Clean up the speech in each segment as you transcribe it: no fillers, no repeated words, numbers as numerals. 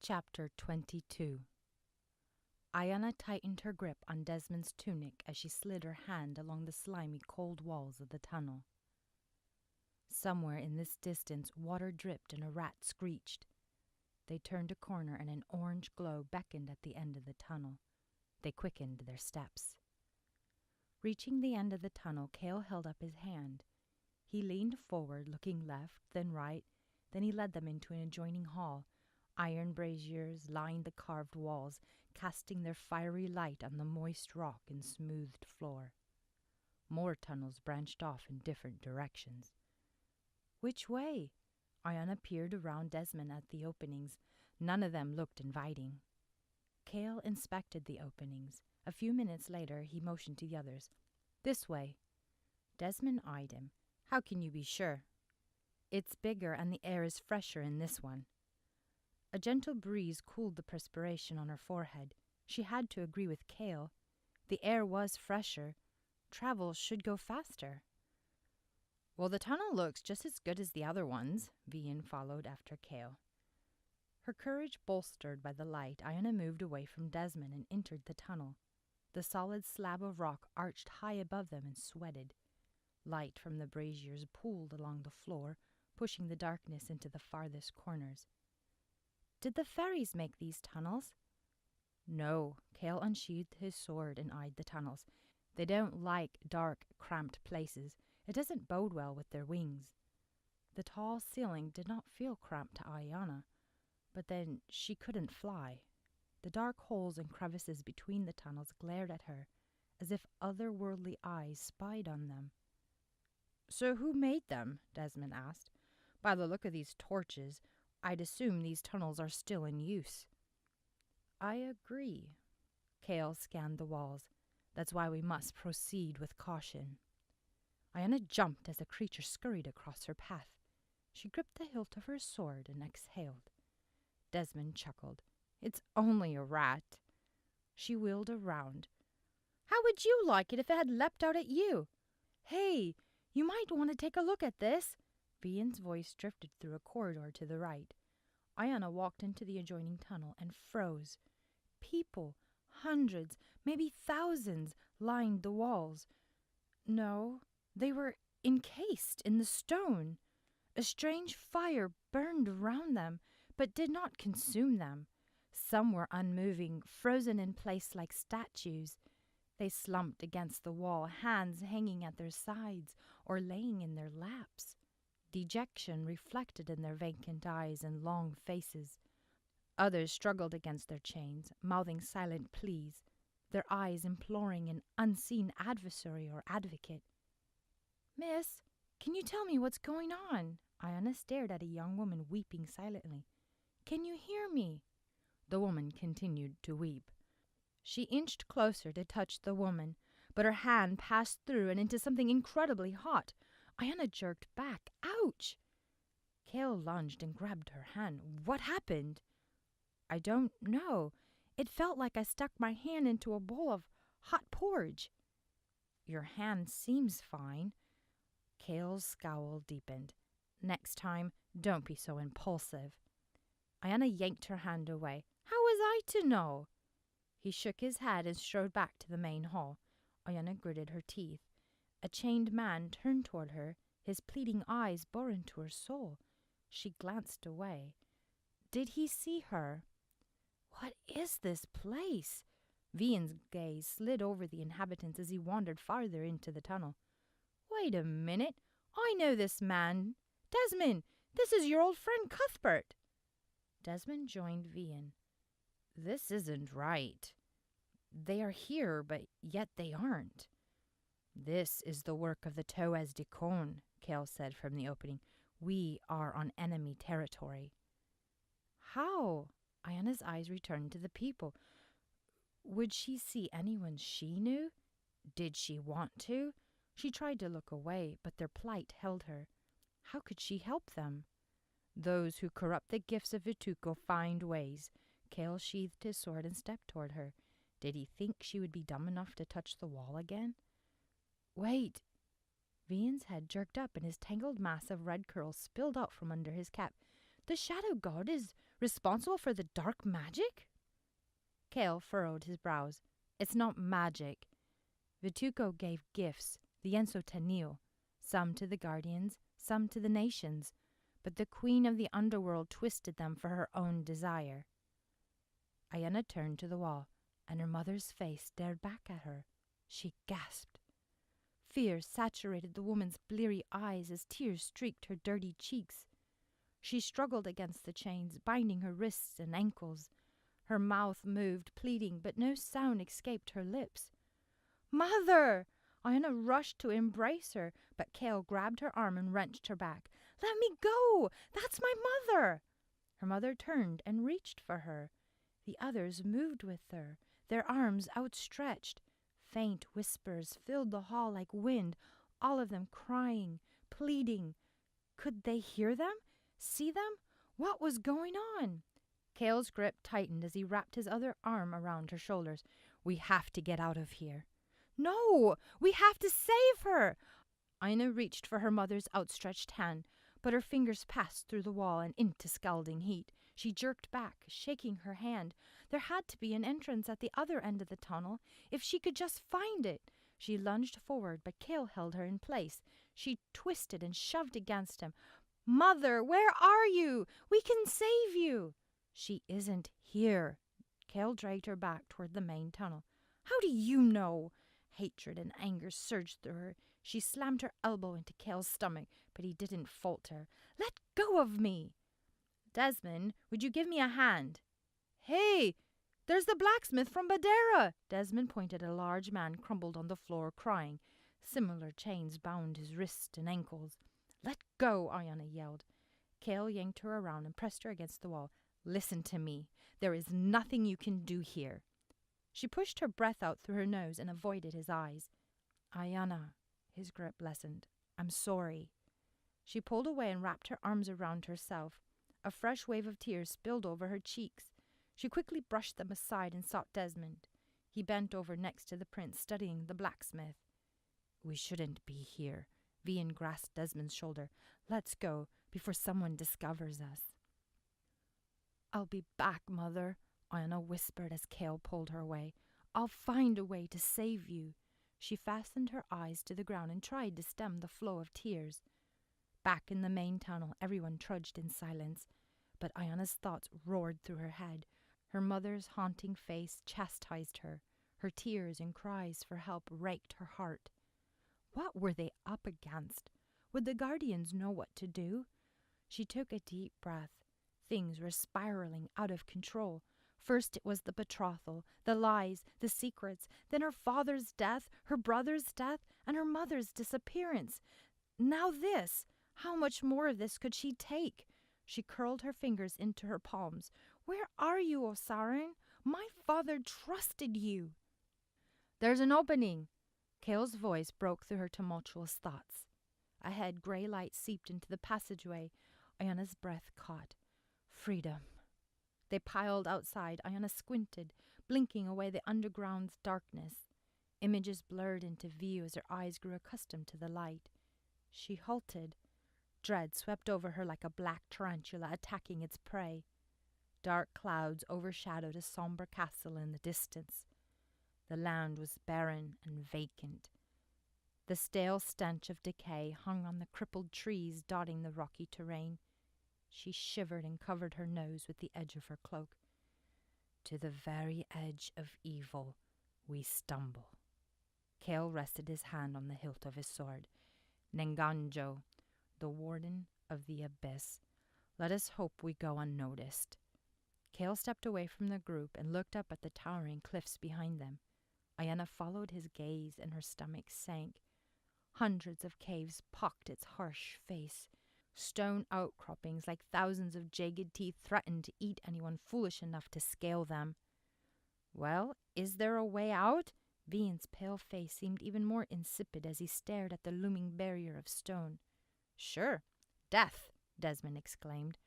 Chapter 22. Ayianna tightened her grip on Desmond's tunic as she slid her hand along the slimy, cold walls of the tunnel. Somewhere in this distance, water dripped and a rat screeched. They turned a corner and an orange glow beckoned at the end of the tunnel. They quickened their steps. Reaching the end of the tunnel, Cale held up his hand. He leaned forward, looking left, then right, then he led them into an adjoining hall. Iron braziers lined the carved walls, casting their fiery light on the moist rock and smoothed floor. More tunnels branched off in different directions. Which way? Ayianna peered around Desmond at the openings. None of them looked inviting. Cale inspected the openings. A few minutes later, he motioned to the others. This way. Desmond eyed him. How can you be sure? It's bigger and the air is fresher in this one. A gentle breeze cooled the perspiration on her forehead. She had to agree with Cale. The air was fresher. Travel should go faster. Well, the tunnel looks just as good as the other ones, Vian followed after Cale. Her courage bolstered by the light, Ayianna moved away from Desmond and entered the tunnel. The solid slab of rock arched high above them and sweated. Light from the braziers pooled along the floor, pushing the darkness into the farthest corners. Did the fairies make these tunnels? No. Cale unsheathed his sword and eyed the tunnels. They don't like dark, cramped places. It doesn't bode well with their wings. The tall ceiling did not feel cramped to Ayianna, but then she couldn't fly. The dark holes and crevices between the tunnels glared at her, as if otherworldly eyes spied on them. So who made them? Desmond asked. By the look of these torches, I'd assume these tunnels are still in use. I agree. Cale scanned the walls. That's why we must proceed with caution. Ayianna jumped as the creature scurried across her path. She gripped the hilt of her sword and exhaled. Desmond chuckled. It's only a rat. She wheeled around. How would you like it if it had leapt out at you? Hey, you might want to take a look at this. Vian's voice drifted through a corridor to the right. Ayianna walked into the adjoining tunnel and froze. People, hundreds, maybe thousands, lined the walls. No, they were encased in the stone. A strange fire burned around them, but did not consume them. Some were unmoving, frozen in place like statues. They slumped against the wall, hands hanging at their sides or laying in their laps. Dejection reflected in their vacant eyes and long faces. Others struggled against their chains, mouthing silent pleas, their eyes imploring an unseen adversary or advocate. Miss, can you tell me what's going on? Ayianna stared at a young woman weeping silently. Can you hear me? The woman continued to weep. She inched closer to touch the woman, but her hand passed through and into something incredibly hot. Ayianna jerked back. Ouch! Cale lunged and grabbed her hand. What happened? I don't know. It felt like I stuck my hand into a bowl of hot porridge. Your hand seems fine. Cale's scowl deepened. Next time, don't be so impulsive. Ayianna yanked her hand away. How was I to know? He shook his head and strode back to the main hall. Ayianna gritted her teeth. A chained man turned toward her. His pleading eyes bore into her soul. She glanced away. Did he see her? What is this place? Vian's gaze slid over the inhabitants as he wandered farther into the tunnel. Wait a minute. I know this man. Desmond, this is your old friend Cuthbert. Desmond joined Vian. This isn't right. They are here, but yet they aren't. This is the work of the Toes de Con, Cale said from the opening. We are on enemy territory. How? Ayianna's eyes returned to the people. Would she see anyone she knew? Did she want to? She tried to look away, but their plight held her. How could she help them? Those who corrupt the gifts of Vituko find ways. Cale sheathed his sword and stepped toward her. Did he think she would be dumb enough to touch the wall again? Wait! Vian's head jerked up and his tangled mass of red curls spilled out from under his cap. The shadow god is Responsible for the dark magic? Kale furrowed his brows. It's not magic. Vituko gave gifts, the Enso Tenil, some to the Guardians, some to the nations, but the queen of the underworld twisted them for her own desire. Ayianna turned to the wall, and her mother's face stared back at her. She gasped. Fear saturated the woman's bleary eyes as tears streaked her dirty cheeks. She struggled against the chains, binding her wrists and ankles. Her mouth moved, pleading, but no sound escaped her lips. "Mother!" Ayianna rushed to embrace her, but Kale grabbed her arm and wrenched her back. "Let me go! That's my mother!" Her mother turned and reached for her. The others moved with her, their arms outstretched. Faint whispers filled the hall like wind, all of them crying, pleading. Could they hear them? See them? What was going on? Kale's grip tightened as he wrapped his other arm around her shoulders. "We have to get out of here." "No! We have to save her!" Ayianna reached for her mother's outstretched hand, but her fingers passed through the wall and into scalding heat. She jerked back, shaking her hand. There had to be an entrance at the other end of the tunnel, if she could just find it. She lunged forward, but Kale held her in place. She twisted and shoved against him. "Mother, where are you? We can save you." "She isn't here." Kale dragged her back toward the main tunnel. "How do you know?" Hatred and anger surged through her. She slammed her elbow into Kale's stomach, but he didn't falter. "Let go of me!" "Desmond, would you give me a hand?" "Hey, there's the blacksmith from Badera!" Desmond pointed at a large man crumpled on the floor, crying. Similar chains bound his wrists and ankles. "Let go!" Ayianna yelled. Kale yanked her around and pressed her against the wall. "Listen to me. There is nothing you can do here." She pushed her breath out through her nose and avoided his eyes. "Ayianna," his grip lessened. "I'm sorry." She pulled away and wrapped her arms around herself. A fresh wave of tears spilled over her cheeks. She quickly brushed them aside and sought Desmond. He bent over next to the prince, studying the blacksmith. "We shouldn't be here." Vian grasped Desmond's shoulder. "Let's go, before someone discovers us." "I'll be back, Mother," Ayianna whispered as Kale pulled her away. "I'll find a way to save you." She fastened her eyes to the ground and tried to stem the flow of tears. Back in the main tunnel, everyone trudged in silence, but Ayanna's thoughts roared through her head. Her mother's haunting face chastised her. Her tears and cries for help raked her heart. What were they up against? Would the Guardians know what to do? She took a deep breath. Things were spiraling out of control. First it was the betrothal, the lies, the secrets, then her father's death, her brother's death, and her mother's disappearance. Now this! How much more of this could she take? She curled her fingers into her palms. "Where are you, Osarin? My father trusted you." "There's an opening." Kale's voice broke through her tumultuous thoughts. Ahead, gray light seeped into the passageway. Ayanna's breath caught. Freedom. They piled outside. Ayianna squinted, blinking away the underground's darkness. Images blurred into view as her eyes grew accustomed to the light. She halted. Dread swept over her like a black tarantula attacking its prey. Dark clouds overshadowed a somber castle in the distance. The land was barren and vacant. The stale stench of decay hung on the crippled trees dotting the rocky terrain. She shivered and covered her nose with the edge of her cloak. To the very edge of evil we stumble. Kale rested his hand on the hilt of his sword. Nenganjo, the warden of the abyss. Let us hope we go unnoticed. Kale stepped away from the group and looked up at the towering cliffs behind them. Ayianna followed his gaze and her stomach sank. Hundreds of caves pocked its harsh face. Stone outcroppings like thousands of jagged teeth threatened to eat anyone foolish enough to scale them. "Well, is there a way out?" Vian's pale face seemed even more insipid as he stared at the looming barrier of stone. "Sure. Death," Desmond exclaimed.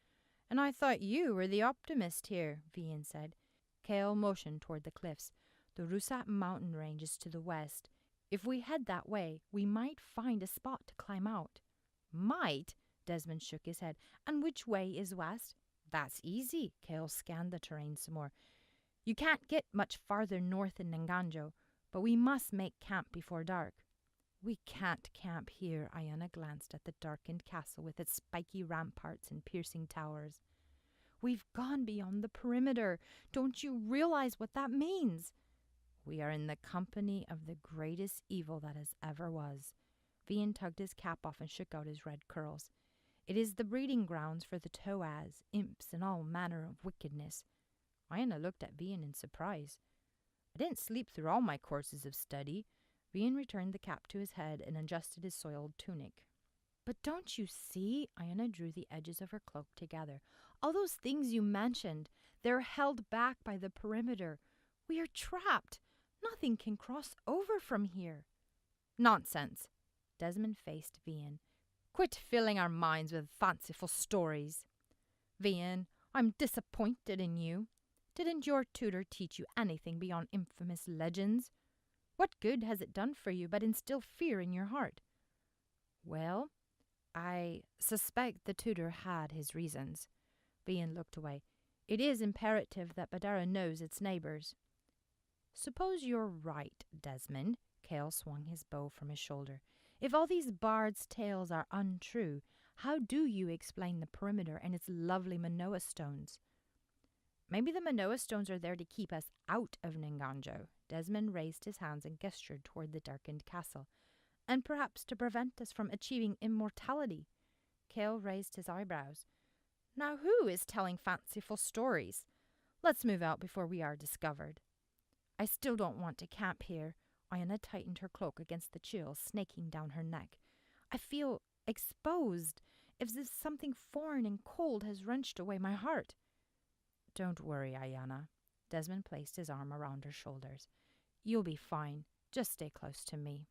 "And I thought you were the optimist here," Vian said. Kale motioned toward the cliffs. "The Rusat mountain range is to the west. If we head that way, we might find a spot to climb out." "Might?" Desmond shook his head. "And which way is west?" That's easy. Kale scanned the terrain some more. You can't get much farther north in Nganjo, but we must make camp before dark. We can't camp here. Ayianna glanced at the darkened castle with its spiky ramparts and piercing towers. We've gone beyond the perimeter. Don't you realize what that means? We are in the company of the greatest evil that has ever was. Vian tugged his cap off and shook out his red curls. It is the breeding grounds for the Toaz, imps, and all manner of wickedness. Ayianna looked at Vian in surprise. I didn't sleep through all my courses of study. Vian returned the cap to his head and adjusted his soiled tunic. But don't you see? Ayianna drew the edges of her cloak together. All those things you mentioned, they're held back by the perimeter. We are trapped. Nothing can cross over from here. Nonsense. Desmond faced Vian. Quit filling our minds with fanciful stories. Vian, I'm disappointed in you. Didn't your tutor teach you anything beyond infamous legends? What good has it done for you but instill fear in your heart? Well, I suspect the tutor had his reasons. Vian looked away. It is imperative that Badara knows its neighbors. Suppose you're right, Desmond. Kale swung his bow from his shoulder. If all these bards' tales are untrue, how do you explain the perimeter and its lovely Manoa stones? Maybe the Manoa stones are there to keep us out of Nganjo. Desmond raised his hands and gestured toward the darkened castle. And perhaps to prevent us from achieving immortality. Kale raised his eyebrows. Now who is telling fanciful stories? Let's move out before we are discovered. I still don't want to camp here. Ayianna tightened her cloak against the chill snaking down her neck. I feel exposed, as if something foreign and cold has wrenched away my heart. Don't worry, Ayianna. Desmond placed his arm around her shoulders. You'll be fine. Just stay close to me.